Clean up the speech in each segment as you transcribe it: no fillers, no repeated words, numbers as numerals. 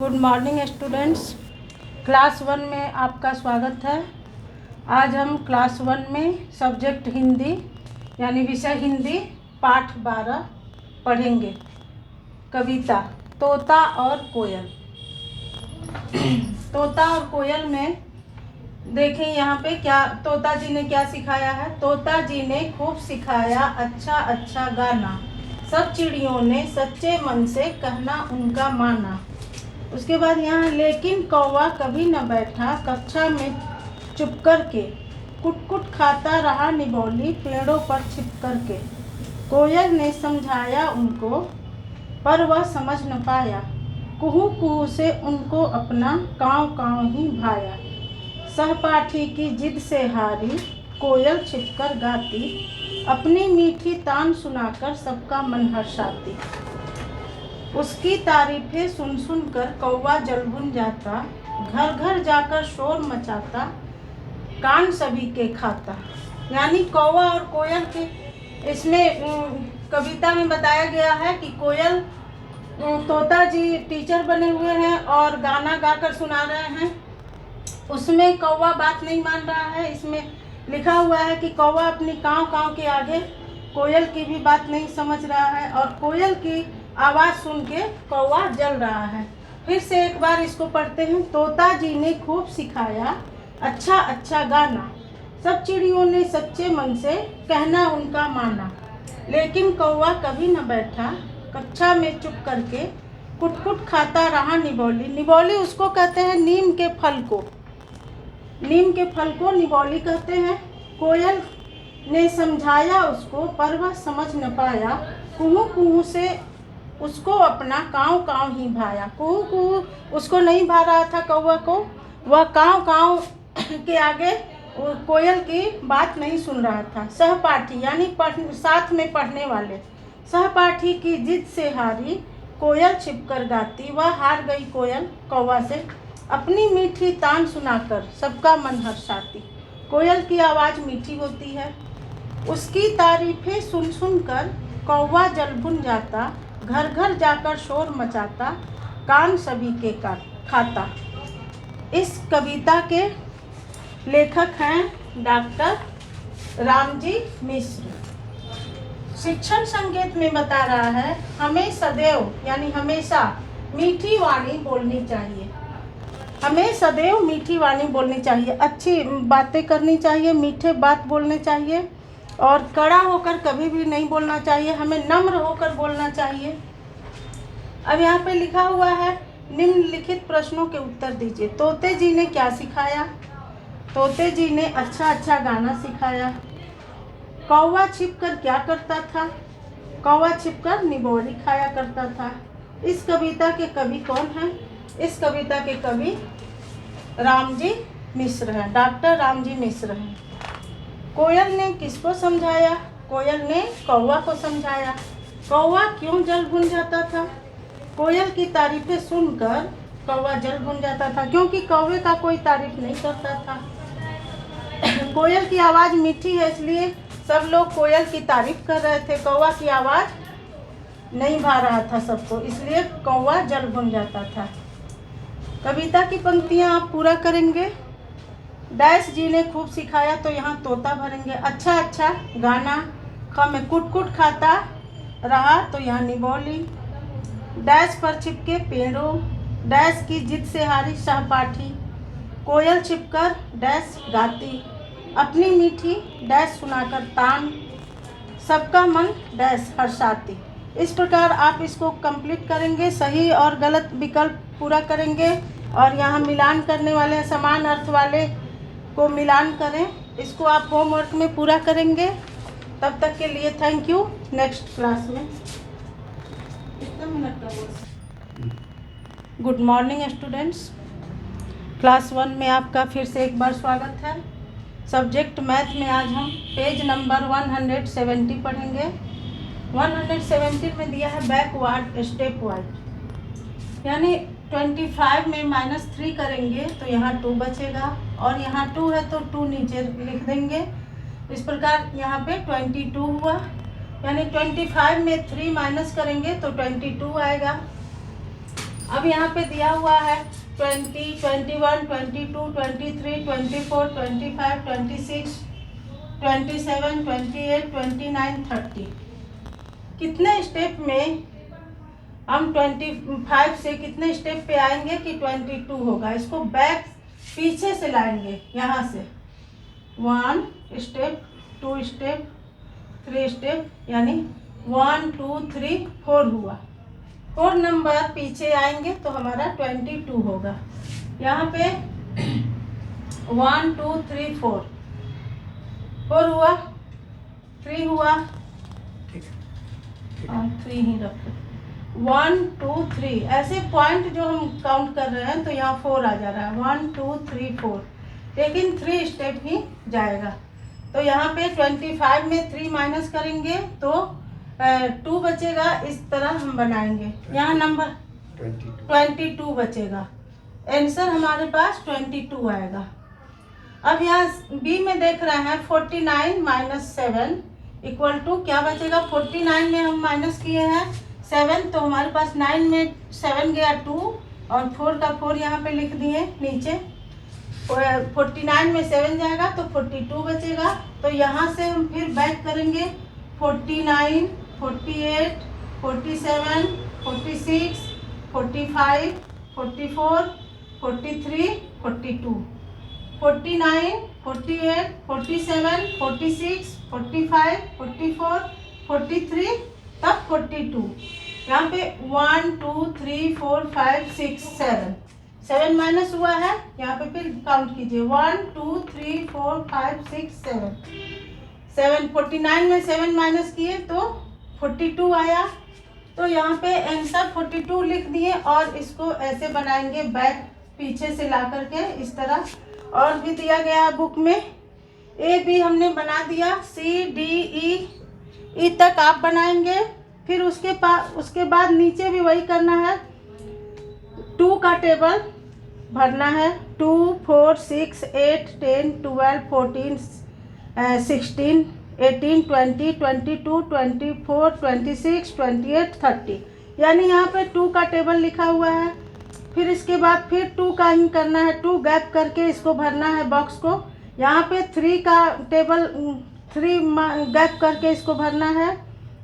Good morning students. Class 1 में आपका स्वागत है। आज हम क्लास 1 में सब्जेक्ट हिंदी यानी विषय हिंदी पाठ 12 पढ़ेंगे। कविता तोता और कोयल। तोता और कोयल में देखें यहाँ पे क्या तोता जी ने क्या सिखाया है। तोता जी ने खूब सिखाया अच्छा अच्छा गाना, सब चिड़ियों ने सच्चे मन से कहना उनका माना। उसके बाद यहाँ लेकिन कौवा कभी न बैठा कक्षा में चुप कर के, कुट कुट खाता रहा निबोली पेड़ों पर छिप कर के। कोयल ने समझाया उनको पर वह समझ न पाया, कुहू कुहू से उनको अपना काँव काँव ही भाया। सहपाठी की जिद से हारी कोयल छिपकर गाती, अपनी मीठी तान सुनाकर सबका मन हर्षाती। उसकी तारीफें सुन सुन कर कौवा जल भुन जाता, घर घर जाकर शोर मचाता, कान सभी के खाता। यानी कौवा और कोयल के इसमें कविता में बताया गया है कि कोयल तोता जी टीचर बने हुए हैं और गाना गाकर सुना रहे हैं। उसमें कौवा बात नहीं मान रहा है। इसमें लिखा हुआ है कि कौवा अपनी काँव काँव के आगे कोयल की भी बात नहीं समझ रहा है और कोयल की आवाज़ सुन के कौवा जल रहा है। फिर से एक बार इसको पढ़ते हैं। तोता जी ने खूब सिखाया अच्छा अच्छा गाना, सब चिड़ियों ने सच्चे मन से कहना उनका माना। लेकिन कौवा कभी न बैठा कक्षा में चुप करके, कुट कुट खाता रहा निबोली। निबोली उसको कहते हैं नीम के फल को, नीम के फल को निबोली कहते हैं। कोयल ने समझाया उसको पर वह समझ न पाया, कुहू कुहू से उसको अपना काँव काँव ही भाया। कुहू कुहू उसको नहीं भा रहा था कौवा को, वह काँव काँव के आगे कोयल की बात नहीं सुन रहा था। सहपाठी यानी साथ में पढ़ने वाले, सहपाठी की जिद से हारी कोयल छिपकर गाती, वह हार गई कोयल कौवा से, अपनी मीठी तान सुनाकर सबका मन हर्षाती। कोयल की आवाज़ मीठी होती है। उसकी तारीफें सुन सुन कर कौवा जल भुन जाता, घर घर जाकर शोर मचाता, कान सभी के खाता। इस कविता के लेखक हैं डॉक्टर रामजी मिश्र। शिक्षण संकेत में बता रहा है हमें सदैव यानी हमेशा मीठी वाणी बोलनी चाहिए। हमें सदैव मीठी वाणी बोलनी चाहिए, अच्छी बातें करनी चाहिए, मीठे बात बोलने चाहिए और कड़ा होकर कभी भी नहीं बोलना चाहिए। हमें नम्र होकर बोलना चाहिए। अब यहाँ पे लिखा हुआ है निम्नलिखित प्रश्नों के उत्तर दीजिए। तोते जी ने क्या सिखाया? तोते जी ने अच्छा अच्छा गाना सिखाया। कौवा छिपकर क्या करता था? कौवा छिपकर निबोली खाया करता था। इस कविता के कवि कौन हैं? इस कविता के कवि रामजी मिश्र हैं, डॉक्टर रामजी मिश्र हैं। कोयल ने किसको समझाया? कोयल ने कौवा को समझाया। कौवा क्यों जल भुन जाता था? कोयल की तारीफें सुनकर कौवा जल भुन जाता था, क्योंकि कौवे का कोई तारीफ नहीं करता था। कोयल की आवाज़ मीठी है इसलिए सब लोग कोयल की तारीफ कर रहे थे। कौवा की आवाज़ नहीं भा रहा था सबको, इसलिए कौवा जल भुन जाता था। कविता की पंक्तियाँ आप पूरा करेंगे। डैश जी ने खूब सिखाया तो यहाँ तोता भरेंगे। अच्छा अच्छा गाना, ख में कुट कुट खाता रहा तो यहाँ निबोली। डैश पर छिपके पेड़ों, डैश की जिद से हारी सहपाठी, कोयल छिपकर डैश गाती, अपनी मीठी डैश सुनाकर तान, सबका मन डैश हर्षाती। इस प्रकार आप इसको कंप्लीट करेंगे, सही और गलत विकल्प पूरा करेंगे और यहाँ मिलान करने वाले समान अर्थ वाले को मिलान करें। इसको आप होमवर्क में पूरा करेंगे। तब तक के लिए थैंक यू। नेक्स्ट क्लास में गुड मॉर्निंग स्टूडेंट्स। क्लास 1 में आपका फिर से एक बार स्वागत है। सब्जेक्ट मैथ में आज हम पेज नंबर 170 पढ़ेंगे। 170 में दिया है बैकवर्ड स्टेप वाइज, यानी 25 में -3 करेंगे तो यहाँ 2 बचेगा और यहाँ 2 है तो 2 नीचे लिख देंगे। इस प्रकार यहाँ पे 22 हुआ, यानी 25 में 3 माइनस करेंगे तो 22 आएगा। अब यहाँ पे दिया हुआ है 20, 21, 22, 23, 24, 25, 26, 27, 28, 29, 30। कितने स्टेप में हम 25 से कितने स्टेप पे आएंगे कि 22 होगा। इसको बैक पीछे से लाएंगे, यहाँ से 1 स्टेप, 2 स्टेप, 3 स्टेप, यानी 1 2 3 4 हुआ। 4 नंबर पीछे आएंगे तो हमारा 22 होगा। यहाँ पे 1 2 3 4 हुआ, 3 हुआ और 3 ही रखो। 1 2 3 ऐसे पॉइंट जो हम काउंट कर रहे हैं तो यहाँ 4 आ जा रहा है, 1 2 3 4, लेकिन 3 स्टेप ही जाएगा। तो यहाँ पे 25 में 3 माइनस करेंगे तो 2 बचेगा। इस तरह हम बनाएंगे, यहाँ नंबर 22 बचेगा। आंसर हमारे पास 22 आएगा। अब यहाँ बी में देख रहे हैं 49 माइनस 7 इक्वल टू क्या बचेगा। 49 में हम माइनस किए हैं 7, तो हमारे पास 9 में 7 गया 2 और 4 का 4 यहाँ पे लिख दिए नीचे। 49 में 7 जाएगा तो 42 बचेगा। तो यहाँ से हम फिर बैक करेंगे 49, 48, 47, 46, 45, 44, 43, 42, 49, 48, 47, 46, 45, 44, 43 तब 42। यहाँ पे 1 2 3 4 5 6 7 माइनस हुआ है। यहाँ पे फिर काउंट कीजिए 1 2 3 4 5 6 7। 49 में 7 माइनस किए तो 42 आया। तो यहाँ पे आंसर 42 लिख दिए और इसको ऐसे बनाएंगे बैक पीछे से ला करके इस तरह। और भी दिया गया है बुक में, ए बी हमने बना दिया, सी डी ई तक आप बनाएंगे। फिर उसके बाद नीचे भी वही करना है, 2 का टेबल भरना है। 2 4 6 8 10 12 14 16 18 20 22 24 26 28 30, यानी यहाँ पे 2 का टेबल लिखा हुआ है। फिर इसके बाद फिर 2 का ही करना है, 2 गैप करके इसको भरना है बॉक्स को। यहाँ पे 3 का टेबल 3 गैप करके इसको भरना है,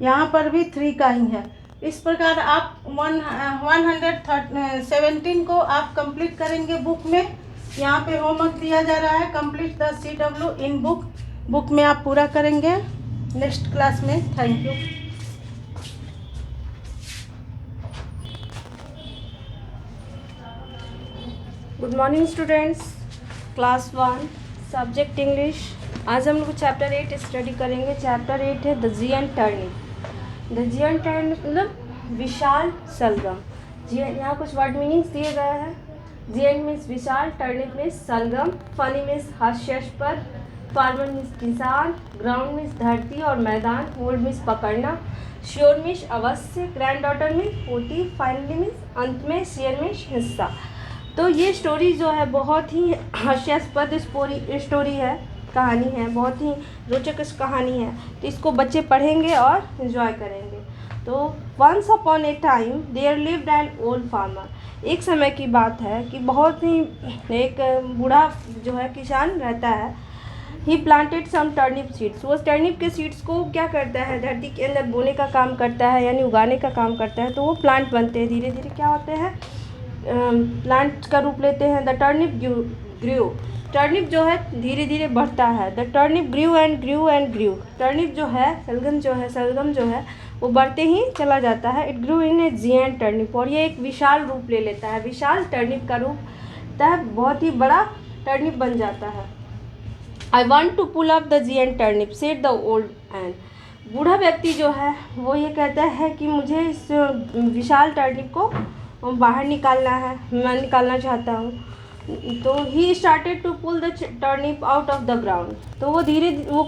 यहाँ पर भी 3 का ही है। इस प्रकार आप 117 को आप कंप्लीट करेंगे बुक में। यहाँ पे होमवर्क दिया जा रहा है, complete the CW in book में आप पूरा करेंगे नेक्स्ट क्लास में। Thank you. Good morning students, class 1 subject English. आज हम लोग चैप्टर 8 स्टडी करेंगे। चैप्टर 8 है the giant turnip. The giant turnip मतलब विशाल सलगम। यहाँ कुछ वर्ड मीनिंग्स दिए गए हैं। जियंट मीन्स विशाल, टर्निप मीन्स सलगम, फनी मीन्स हास्यास्पद, फार्मर मीन्स किसान, ग्राउंड मीन्स धरती और मैदान, होल्ड मीन्स पकड़ना, श्योर मीन्स अवश्य, ग्रैंड डॉटर मीन्स पोती, फाइनली मीन्स अंत में, शेयर मीन्स हिस्सा। तो ये स्टोरी जो है बहुत ही हास्यास्पद स्टोरी है, कहानी है, बहुत ही रोचक कहानी है। तो इसको बच्चे पढ़ेंगे और एंजॉय करेंगे। तो once upon a time there lived an old farmer. एक समय की बात है कि बहुत ही एक बूढ़ा जो है किसान रहता है। ही प्लांटेड सम टर्निप सीड्स। वो टर्निप के सीड्स को क्या करता है, धरती के अंदर बोने का काम करता है, यानी उगाने का काम करता है। तो वो प्लांट बनते हैं, धीरे धीरे क्या होते हैं, प्लांट का रूप लेते हैं। The turnip Guru. टर्निप जो है धीरे धीरे बढ़ता है। The turnip grew and grew and grew. Turnip जो है सलगम जो है वो बढ़ते ही चला जाता है। It grew in A giant turnip. और ये एक विशाल रूप ले लेता है, विशाल टर्निप का रूप तब बहुत ही बड़ा टर्निप बन जाता है। I want to pull up the giant turnip said the old man. बूढ़ा व्यक्ति जो है वो ये कहता है कि मुझे इस विशाल टर्निप को बाहर निकालना है, मैं निकालना चाहता हूँ। तो he started to pull the turnip out of the ground. तो वो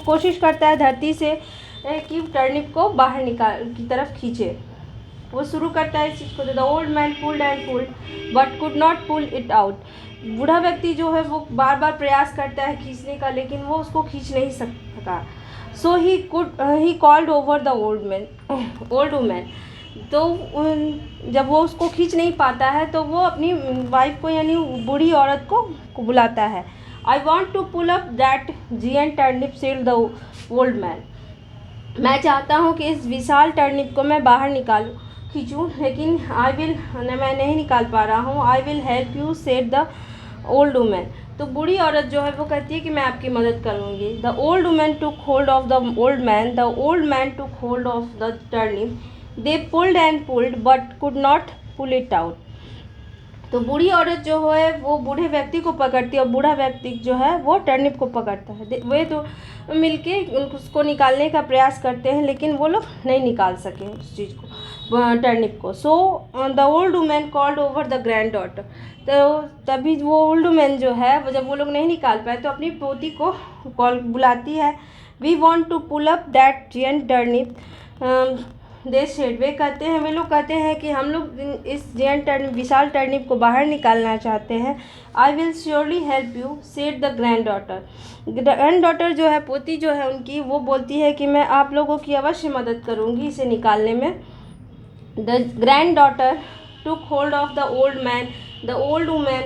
कोशिश करता है धरती से कि टर्निप को बाहर की तरफ खींचे। वो शुरू करता है इस चीज़ को। The old man pulled and pulled but could not pull it out. बूढ़ा व्यक्ति जो है वो बार बार प्रयास करता है खींचने का, लेकिन वो उसको खींच नहीं सका। So he called over the old women. तो जब वो उसको खींच नहीं पाता है तो वो अपनी वाइफ को यानी बूढ़ी औरत को बुलाता है। I want to pull up that giant turnip said the old man. मैं चाहता हूँ कि इस विशाल टर्निप को मैं बाहर निकालूँ, खींचूँ, लेकिन मैं नहीं निकाल पा रहा हूँ। I will help you said the old women. तो बूढ़ी औरत जो है वो कहती है कि मैं आपकी मदद करूँगी। The old women took hold of the old man, the old man took hold of the turnip, they pulled and pulled but could not pull it out. तो बूढ़ी औरत जो है वो बूढ़े व्यक्ति को पकड़ती है और बूढ़ा व्यक्ति जो है वो टर्निप को पकड़ता है। वे तो मिलके उसको निकालने का प्रयास करते हैं, लेकिन वो लोग नहीं निकाल सके उस चीज़ को, टर्निप को। So the old women called over the grand daughter. तो तभी वो ओल्ड वुमेन जो है वो जब वो लोग नहीं निकाल पाए तो अपनी पोती को बुलाती है। We want to pull up that giant turnip they said. वे लोग कहते हैं कि हम लोग इस जियंट टर्निप, विशाल टर्निप को बाहर निकालना चाहते हैं। I will surely help you said the grand daughter. Grand daughter जो है, पोती जो है उनकी, वो बोलती है कि मैं आप लोगों की अवश्य मदद करूँगी इसे निकालने में। The granddaughter took hold of the old man, the old women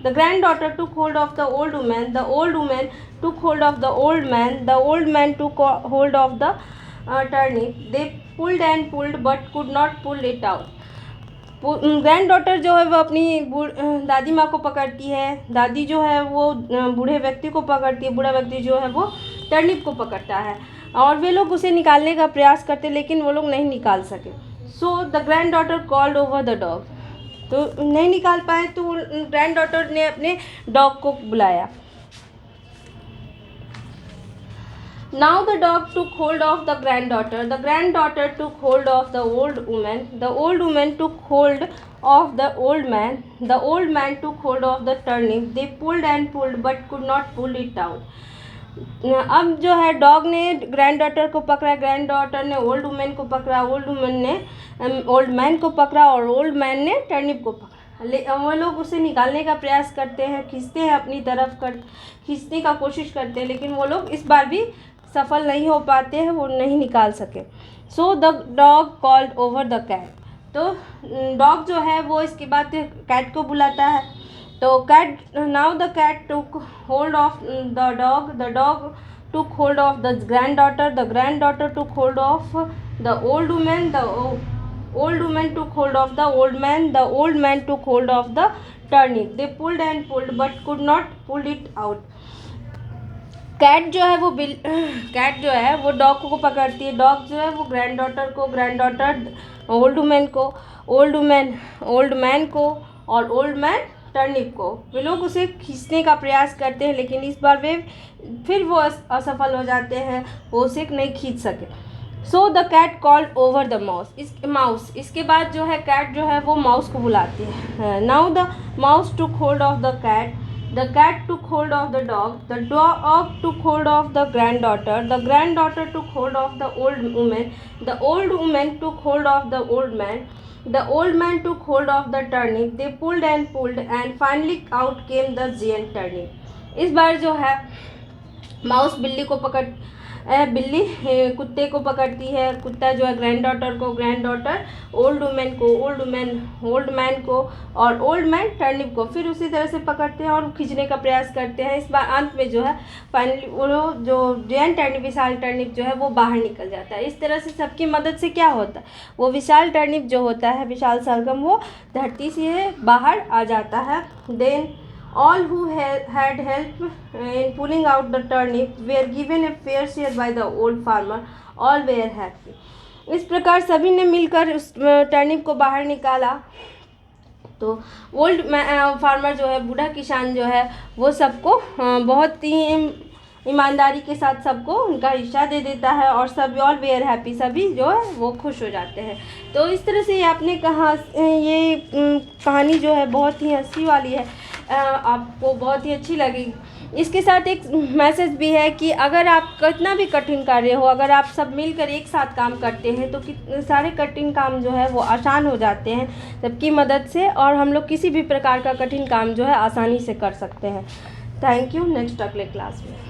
The granddaughter took hold of the old woman took hold of the old man took hold of the turnip. They pulled and pulled but could not pull it out. Grand daughter जो है वो अपनी दादी माँ को पकड़ती है, दादी जो है वो बूढ़े व्यक्ति को पकड़ती है, बूढ़ा व्यक्ति जो है वो टर्निप को पकड़ता है और वे लोग उसे निकालने का प्रयास करते लेकिन वो लोग नहीं निकाल सके। So the grand daughter called over the dog. तो नहीं निकाल पाए तो ग्रैंड डॉटर ने अपने डॉग को बुलाया। Now the dog took hold of the granddaughter took hold of the old women took hold of the old man took hold of the turnip. They pulled and pulled but could not pull it out. अब जो है dog ने granddaughter को पकड़ा, granddaughter ने old women को पकड़ा, old women ने ओल्ड मैन को पकड़ा और ओल्ड मैन ने टर्निप को पकड़ा। वो लोग उसे निकालने का प्रयास करते हैं, खींचते हैं अपनी तरफ, खींचने का कोशिश करते हैं, लेकिन वो लोग इस बार भी सफल नहीं हो पाते हैं, वो नहीं निकाल सके। So the dog called over the cat. तो डॉग जो है वो इसके बाद कैट को बुलाता है। तो now the cat took hold of the dog took hold of the granddaughter took hold of the old woman, the old woman took hold of the old man took hold of the turnip. They pulled and pulled but could not pull it out. Cat जो है वो dog को पकड़ती है, dog जो है वो grand daughter old women को, ओल्ड मैन को और ओल्ड मैन टर्निप को। वे लोग उसे खींचने का प्रयास करते हैं लेकिन इस बार फिर वो असफल हो जाते हैं, वो उसे नहीं खींच सके। So the cat called over the mouse. इसके बाद जो है कैट जो है वो माउस को बुलाती है। Now the mouse took hold of the cat took hold of the dog took hold of the granddaughter took hold of the old woman took hold of the old man took hold of the turnip. They pulled and finally out came the giant turnip. इस बार जो है mouse बिल्ली कुत्ते को पकड़ती है, कुत्ता जो है ग्रैंड डॉटर ओल्ड मैन को और ओल्ड मैन टर्निप को फिर उसी तरह से पकड़ते हैं और खींचने का प्रयास करते हैं। इस बार अंत में जो है फाइनली वो जो जियंट टर्निप, विशाल टर्निप जो है वो बाहर निकल जाता है। इस तरह से सबकी मदद से क्या होता है, वो विशाल टर्निप जो होता है, विशाल सलगम, वो धरती से बाहर आ जाता है। Then all who had help in pulling out the turnip were given a fair share by the old farmer. All were happy. इस प्रकार सभी ने मिलकर उस टर्निप को बाहर निकाला। तो ओल्ड फार्मर जो है, बूढ़ा किसान जो है, वो सबको बहुत ही ईमानदारी के साथ सबको उनका हिस्सा दे देता है और सभी ऑल वेयर हैप्पी, सभी जो है वो खुश हो जाते हैं। तो इस तरह से आपने ये कहानी जो है बहुत ही हंसी वाली है, आपको बहुत ही अच्छी लगेगी। इसके साथ एक मैसेज भी है कि अगर आप कितना भी कठिन कार्य हो, अगर आप सब मिलकर एक साथ काम करते हैं तो सारे कठिन काम जो है वो आसान हो जाते हैं सबकी मदद से, और हम लोग किसी भी प्रकार का कठिन काम जो है आसानी से कर सकते हैं। Thank you. नेक्स्ट अगले क्लास में।